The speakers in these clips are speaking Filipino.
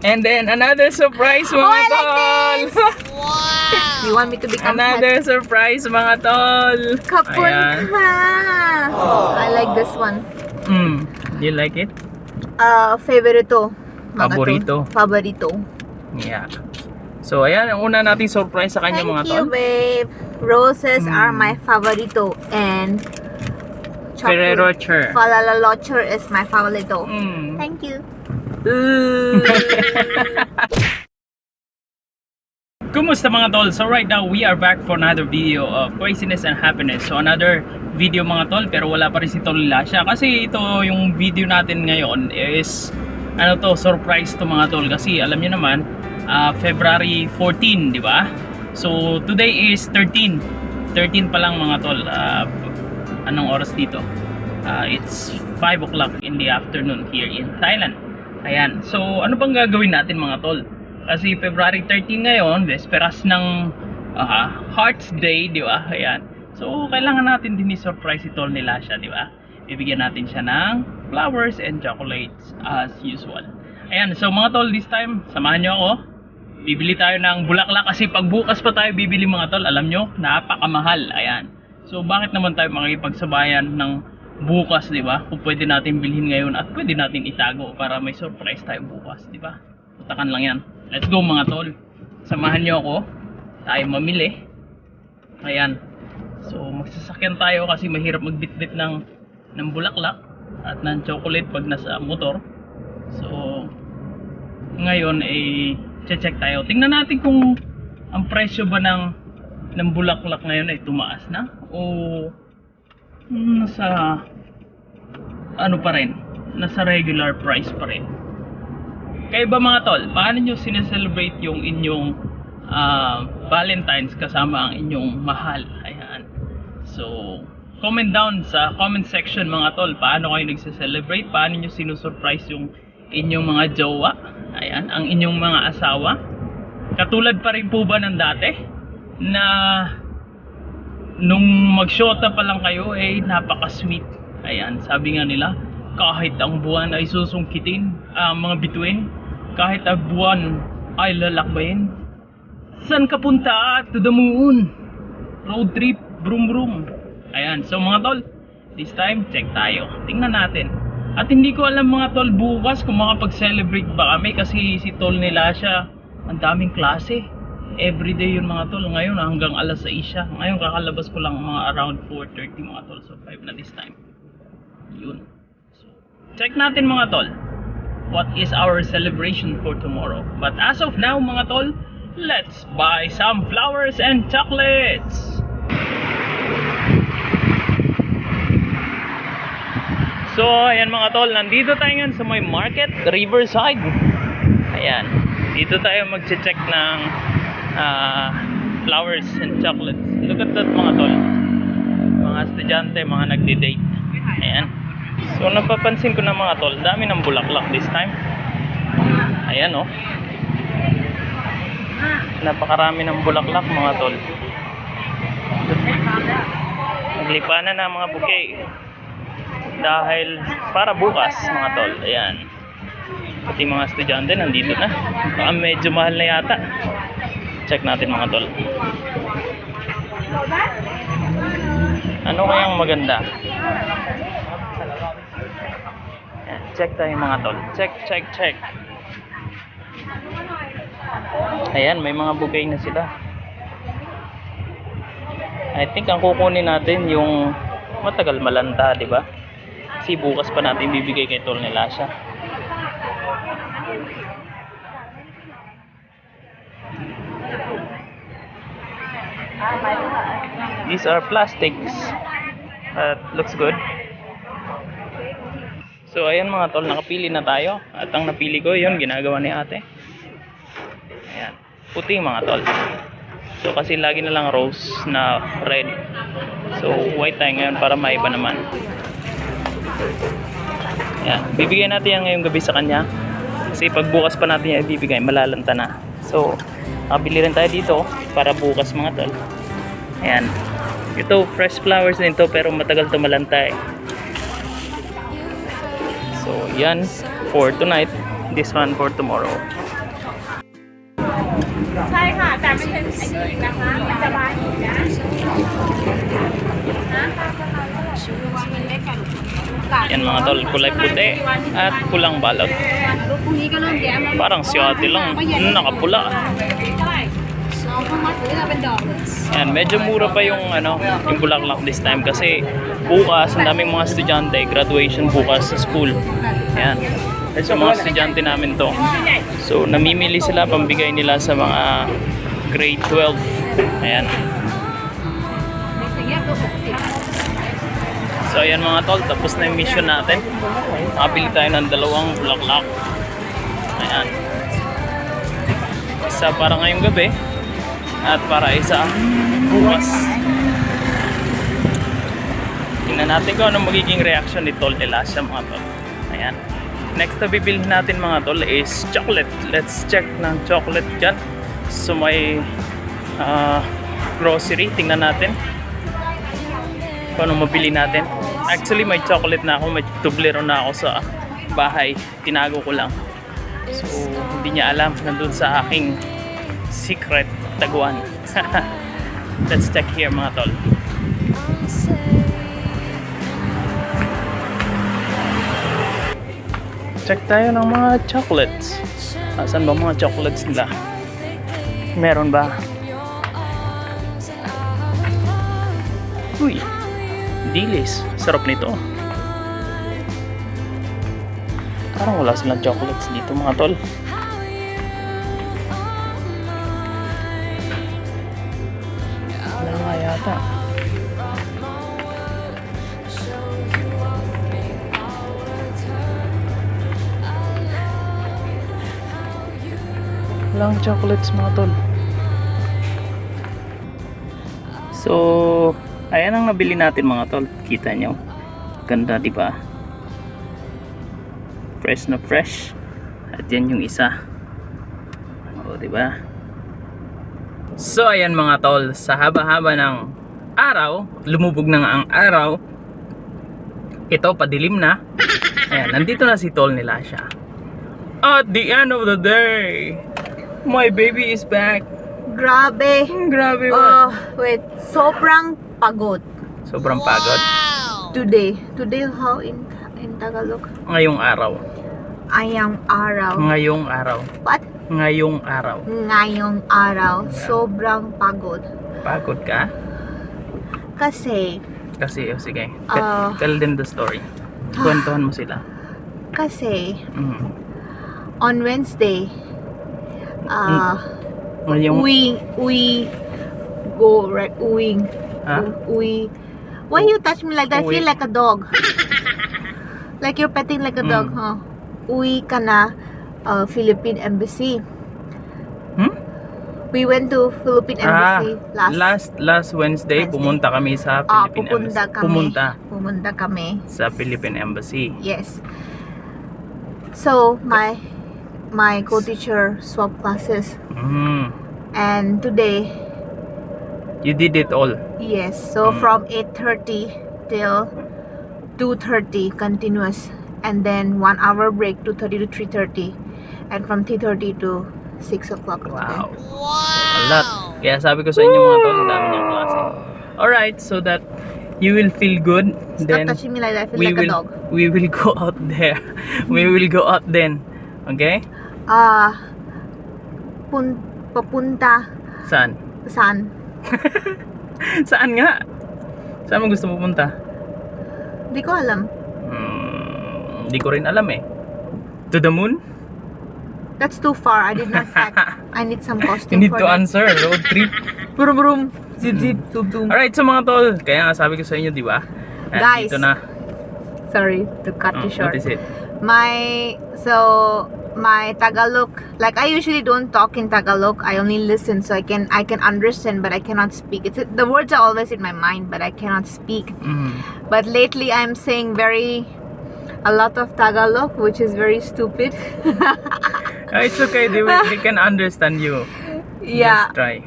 And then another surprise mga I like tol. Wow! You want me to become Another surprise mga tol. Kapun Ayan. ka! I like this one. You like it? Favorito. Mga Paborito. to. Favorito. Yeah. So ayan, ang una nating surprise sa kanya mga Thank you, tol. babe. Roses are my favorito. And Ferrero Rocher. Falala Rocher is my favorito. Thank you. Kumusta mga tol? So right now we are back for another video of Craziness and Happiness. So another video mga tol, pero wala pa rin si Tol Lasha kasi ito yung video natin ngayon is ano to, surprise to mga tol kasi alam niyo naman February 14, di ba? So today is 13 pa lang mga tol. Anong oras dito? It's 5 o'clock in the afternoon here in Thailand. Ayan, so ano bang gagawin natin mga tol? Kasi February 13 ngayon, vesperas ng Hearts Day, di ba? Ayan. So kailangan natin din i-surprise si Tol ni Lasha, di ba? Bibigyan natin siya ng flowers and chocolates as usual. Ayan, so mga tol, this time, samahan nyo ako. Bibili tayo ng bulaklak kasi pag bukas pa tayo bibili mga tol, alam nyo, napakamahal. Ayan. So bakit naman tayo makikipagsabayan ng bukas, di ba? Kung pwede natin bilhin ngayon at pwede natin itago para may surprise tayo bukas, di ba? Putakan lang yan. Let's go mga tol. Samahan nyo ako. Tayo mamili. Ayan. So magsasakyan tayo kasi mahirap magbitbit ng bulaklak at ng chocolate pag nasa motor. So ngayon ay check tayo. Tingnan natin kung ang presyo ba ng bulaklak ngayon ay tumaas na o nasa ano pa rin, nasa regular price pa rin. Kaya ba mga tol, paano nyo sineselebrate yung inyong Valentine's kasama ang inyong mahal? Ayan. So comment down sa comment section mga tol, paano kayo nagse-celebrate, paano nyo sinusurprise yung inyong mga jowa, ayan, ang inyong mga asawa. Katulad pa rin po ba ng dati na nung magsyota pa lang kayo ay napaka-sweet. Ayan, sabi nga nila, kahit ang buwan ay susungkitin, mga bituin, kahit ang buwan ay lalakbayin. Saan ka punta? To the moon. Road trip, brum brum. Ayan, so mga tol, this time check tayo. Tingnan natin. At hindi ko alam mga tol bukas kung makapag-celebrate ba kami kasi si Tol ni Lasha, ang daming klase. Everyday yun mga tol. Ngayon hanggang alas 6 siya. Ngayon kakalabas ko lang mga around 4:30 mga tol. So 5 na this time. Yun. So, check natin mga tol. What is our celebration for tomorrow? But as of now mga tol, let's buy some flowers and chocolates. So ayan mga tol, nandito tayo ngayon sa may market, Riverside. Ayan, dito tayo magche-check ng flowers and chocolates. Look at that mga tol, mga estudyante, mga nagdi-date. Ayan, so napapansin ko na mga tol, dami ng bulaklak this time. Ayan oh, napakarami ng bulaklak mga tol. Naglipanan na mga bouquet dahil para bukas mga tol. Ayan, pati mga estudyante nandito na. Baka medyo mahal na yata. Check natin mga tol, ano kayang maganda. Ayan, check tayo mga tol. Check. Ayan, may mga bouquet na sila. I think ang kukunin natin yung matagal malanta, di ba? Kasi bukas pa natin bibigay kay Tol ni Lasha. These are plastics. Looks good. So ayan mga tol, nakapili na tayo. At ang napili ko, yun, ginagawa ni ate. Ayan, puti mga tol. So kasi lagi na lang rose na red. So white tayo ngayon para maiba naman. Ayan, bibigyan natin yan ngayong gabi sa kanya. Kasi pag bukas pa natin yan ibibigay, malalanta na. So nakabili rin tayo dito para bukas mga tol. Ayan, ito fresh flowers din to pero matagal to malanta eh. So yan for tonight, this one for tomorrow. ใช่ค่ะแต่ไม่ใช่ไอ้นี่นะคะมันจะบานอีกนะมันเล็กกัน Yan mga tol, kulay puti at pulang balot. พรุ่งนี้ก็เริ่มแย้มแล้ว Parang si ate lang, nakapula. น้องเพิ่งมาซื้อเราเป็นดอกเลย Yan, medyo mura pa yung yung bulaklak this time kasi bukas ang daming mga estudyante, graduation bukas sa school. Yan. Kasi sa mga estudyante namin to. So namimili sila pambigay nila sa mga grade 12. Ayan. So ayan mga tol, tapos na yung mission natin. Nakabili tayo ng 2 bulaklak. Ayan. Isa para ngayong gabi at para isa bukas. Tingnan natin kung anong magiging reaction ni Tol Elasha mga tol. Ayan. Next na bibilhin natin mga tol is chocolate. Let's check ng chocolate dyan. So may grocery. Tingnan natin kung anong mabili natin. Actually may chocolate na ako. May tublero na ako sa bahay. Tinago ko lang. So hindi niya alam. Nandun sa aking secret taguan. Let's check here mga tol. Check tayo ng mga chocolates. Asan ba mga chocolates nila? Meron ba? Uy, dilis. Sarap nito. Parang wala silang chocolates dito mga tol. Wala nga yata. Walang chocolates mga tol. So, ayan ang nabili natin mga tol. Kita nyo. Ganda di ba? Fresh na fresh. At yan yung isa. O di ba? So ayan mga tol, sa haba-haba ng araw, lumubog na nga ang araw. Ito padilim na. Ayan, nandito na si Tol Elasha. At the end of the day, my baby is back. Grabe. Grabe Oh, wait. Sobrang pagod. Sobrang pagod. Today. Today how in Tagalog? Ngayong araw. Ayang araw. Ngayong araw. What? Ngayong araw. Ngayong araw. Sobrang pagod. Pagod ka? Kasi, Kasi, oh, sige. Ah. Tell them the story. Kwentuhan mo sila. kasi, Mm. on Wednesday, Ngayong... we go, right, uwing. Ha? Why you touch me like that? I feel Uwi. like a dog. Like you're petting like a dog, huh? Uwi ka na, Philippine Embassy. Hmm? We went to Philippine Embassy last Wednesday, pumunta kami sa Philippine pupunta Embassy. kami. Pumunta kami. sa Philippine Embassy. Yes. So, my co-teacher swapped classes. Mm. And today, You did it all. yes. So, from 8:30 till 2:30 continuous. And then 1 hour break, 2:30 to 3:30. And from 3:30 to 6 o'clock. Wow. A lot. Kaya sabi ko sa inyo mga tol, ang dami niyang klase. Alright, so that you will feel good. Stop Then touching me like that. I feel like a dog. we will go out there. We will go out then. Okay? Papunta Saan? saan? Saan nga? Saan mo gusto pupunta? Di ko alam. Hindi ko rin alam eh. To the moon? That's too far. I did not pack. I need some You costume need for to that. answer. Road trip. Brum brum. Zip zip. Zoom zoom. Alright, so mga tol. Kaya nga sabi ko sa inyo, di ba? Guys. Dito na. Sorry to cut Oh, you short. what is it? My Tagalog, like I usually don't talk in Tagalog. I only listen, so I can understand, but I cannot speak. The words are always in my mind, but I cannot speak. Mm. But lately, I'm saying a lot of Tagalog, which is very stupid. It's okay. They can understand you. Yeah, Just try.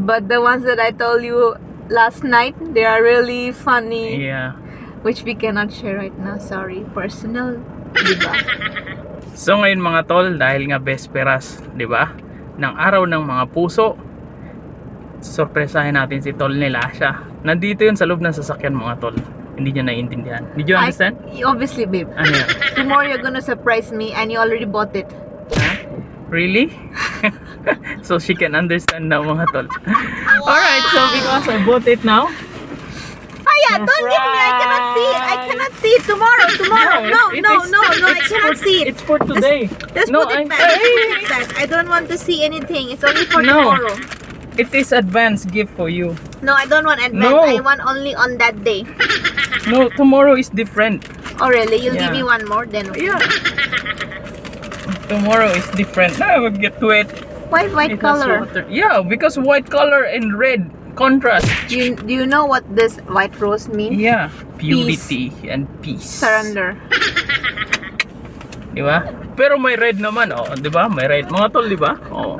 but the ones that I told you last night, they are really funny, Yeah. which we cannot share right now. Sorry, personal, diba? So ngayon mga tol, dahil nga Vesperas, di ba? ng araw ng mga puso. Sorpresahin natin si Tol nila siya. Nandito yun sa loob ng sasakyan mga Tol. Hindi niya naiintindihan. Did you understand? Obviously, babe. Ano yan? Tomorrow you're gonna surprise me and you already bought it. Huh? Really? So she can understand now mga Tol. Alright, so because I bought it now. Aya, don't give me. I cannot see it. I cannot see it tomorrow. No, it no, is- no, no. I it's cannot for- see it. It's for today. Just No, put it I- back. Just put it back. I don't want to see anything. It's only for No. tomorrow. It is advance gift for you. No, I don't want advance. No. I want only on that day. No, tomorrow is different. Oh, really? You'll give Yeah. me one more then? Okay. Yeah. Tomorrow is different. Now we'll get to it. Why white It has color? water. Yeah, because white color and red contrast. Do you know what this white rose means? Yeah, purity and peace. Surrender. Di ba? Pero may red naman, oh, di ba? May red. Mga Tol, di ba? Oh.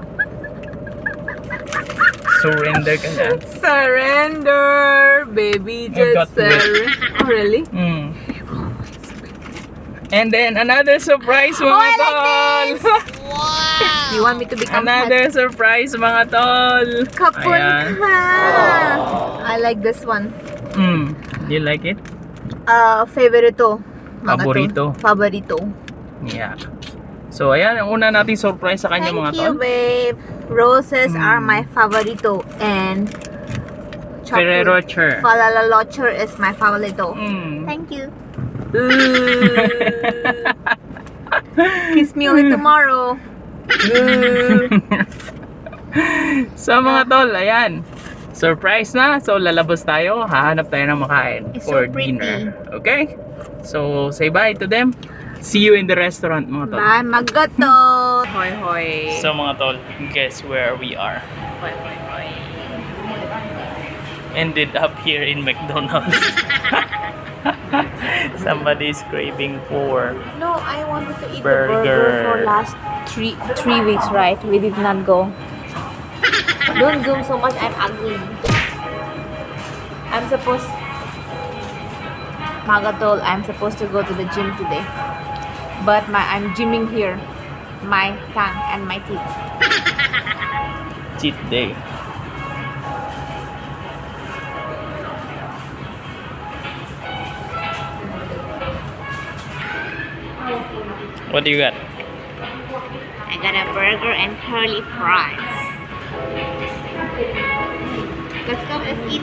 Surrender ka na. Surrender, baby. got Just wet. Oh, really? Mm. And then another surprise mga I like Tol. You want me to become Another surprise mga Tol. Kapun Ayan. ka. I like this one. Mm. You like it? Favorito. Mga Paborito. to. Favorito. Yeah. So ayan, ang una nating surprise sa kanya mga Thank you, Tol. babe. Roses are Mm. my favorito and Ferrero Rocher. Falalalocher is my favorito. Mm. Thank you. Kiss me only tomorrow. So mga Tol, ayan. Surprise na. So lalabas tayo. Hahanap tayo ng makain It's for so pretty. dinner. Okay? So say bye to them. See you in the restaurant mga Tol. Bye, magato. Hoy, hoy. So mga Tol, guess where we are? Hoy, hoy, hoy. Ended up here in McDonald's. Somebody's craving for No, I wanted to eat Burger. the burger for last three weeks, right? We did not go. Don't zoom so much, I'm ugly. I'm supposed Magatol, I'm supposed to go to the gym today. But I'm gymming here. My tongue and my teeth. cheat day. What do you got? I got a burger and curly fries. Let's go, let's eat.